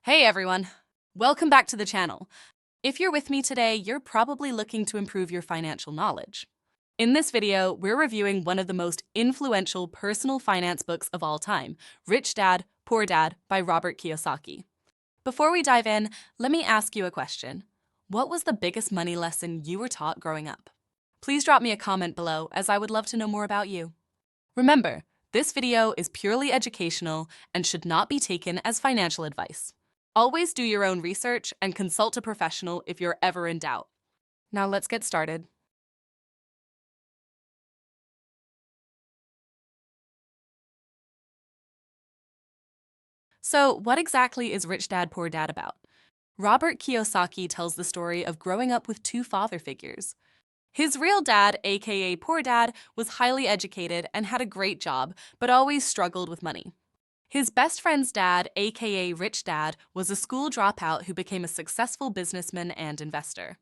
Hey everyone! Welcome back to the channel. If you're with me today, you're probably looking to improve your financial knowledge. In this video, we're reviewing one of the most influential personal finance books of all time, Rich Dad, Poor Dad by Robert Kiyosaki. Before we dive in, let me ask you a question. What was the biggest money lesson you were taught growing up? Please drop me a comment below, as I would love to know more about you. Remember, this video is purely educational and should not be taken as financial advice. Always do your own research and consult a professional if you're ever in doubt. Now let's get started. So, what exactly is Rich Dad, Poor Dad about? Robert Kiyosaki tells the story of growing up with two father figures. His real dad, aka Poor Dad, was highly educated and had a great job, but always struggled with money. His best friend's dad, aka Rich Dad, was a school dropout who became a successful businessman and investor.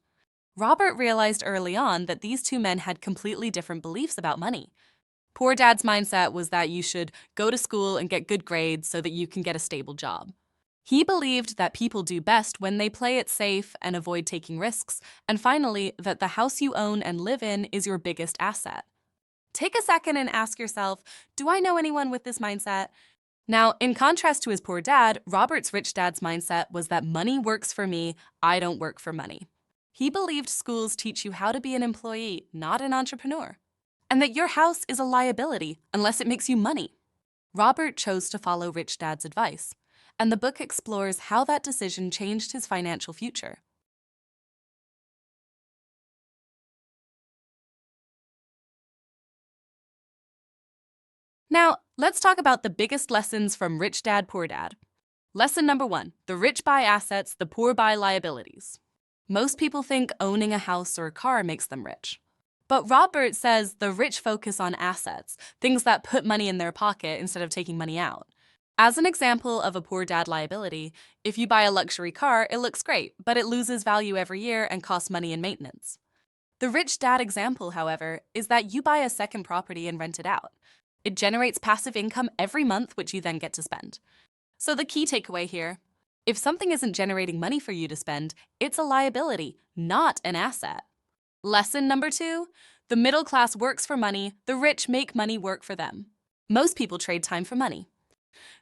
Robert realized early on that these two men had completely different beliefs about money. Poor Dad's mindset was that you should go to school and get good grades so that you can get a stable job. He believed that people do best when they play it safe and avoid taking risks, and finally, that the house you own and live in is your biggest asset. Take a second and ask yourself, do I know anyone with this mindset? Now, in contrast to his poor dad, Robert's rich dad's mindset was that money works for me, I don't work for money. He believed schools teach you how to be an employee, not an entrepreneur, and that your house is a liability unless it makes you money. Robert chose to follow Rich Dad's advice, and the book explores how that decision changed his financial future. Now, let's talk about the biggest lessons from Rich Dad, Poor Dad. Lesson number 1, the rich buy assets, the poor buy liabilities. Most people think owning a house or a car makes them rich. But Robert says the rich focus on assets, things that put money in their pocket instead of taking money out. As an example of a poor dad liability, if you buy a luxury car, it looks great, but it loses value every year and costs money in maintenance. The rich dad example, however, is that you buy a second property and rent it out. It generates passive income every month, which you then get to spend. So the key takeaway here, if something isn't generating money for you to spend, it's a liability, not an asset. Lesson number 2, the middle class works for money, the rich make money work for them. Most people trade time for money.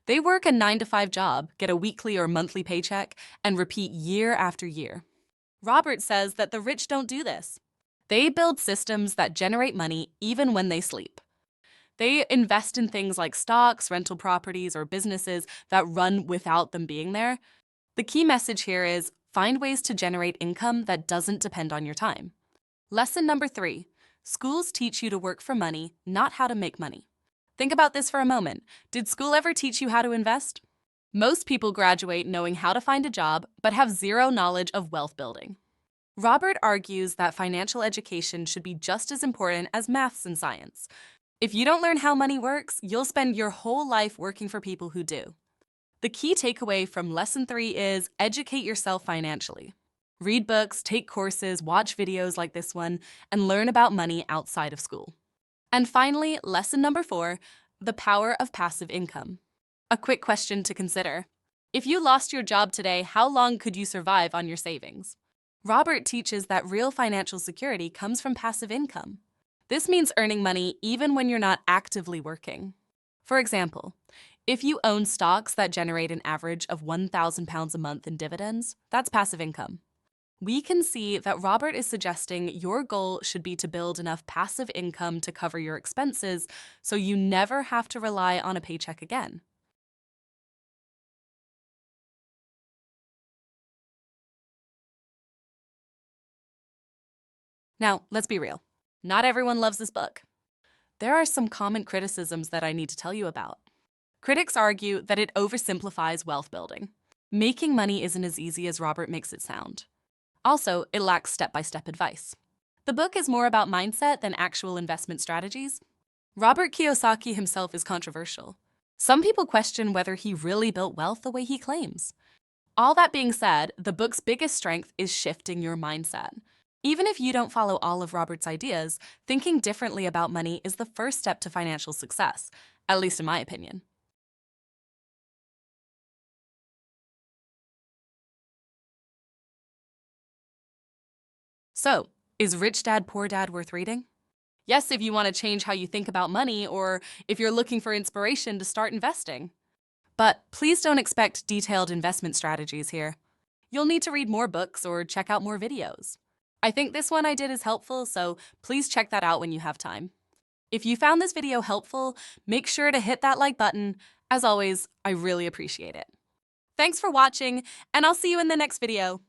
They work a 9-to-5 job, get a weekly or monthly paycheck, and repeat year after year. Robert says that the rich don't do this. They build systems that generate money even when they sleep. They invest in things like stocks, rental properties, or businesses that run without them being there. The key message here is find ways to generate income that doesn't depend on your time. Lesson number 3, schools teach you to work for money, not how to make money. Think about this for a moment. Did school ever teach you how to invest? Most people graduate knowing how to find a job, but have zero knowledge of wealth building. Robert argues that financial education should be just as important as maths and science. If you don't learn how money works, you'll spend your whole life working for people who do. The key takeaway from Lesson 3 is educate yourself financially. Read books, take courses, watch videos like this one, and learn about money outside of school. And finally, lesson number 4, the power of passive income. A quick question to consider. If you lost your job today, how long could you survive on your savings? Robert teaches that real financial security comes from passive income. This means earning money even when you're not actively working. For example, if you own stocks that generate an average of £1,000 a month in dividends, that's passive income. We can see that Robert is suggesting your goal should be to build enough passive income to cover your expenses so you never have to rely on a paycheck again. Now, let's be real. Not everyone loves this book. There are some common criticisms that I need to tell you about. Critics argue that it oversimplifies wealth building. Making money isn't as easy as Robert makes it sound. Also, it lacks step-by-step advice. The book is more about mindset than actual investment strategies. Robert Kiyosaki himself is controversial. Some people question whether he really built wealth the way he claims. All that being said, the book's biggest strength is shifting your mindset. Even if you don't follow all of Robert's ideas, thinking differently about money is the first step to financial success, at least in my opinion. So, is Rich Dad Poor Dad worth reading? Yes, if you want to change how you think about money or if you're looking for inspiration to start investing. But please don't expect detailed investment strategies here. You'll need to read more books or check out more videos. I think this one I did is helpful, so please check that out when you have time. If you found this video helpful, make sure to hit that like button. As always, I really appreciate it. Thanks for watching, and I'll see you in the next video.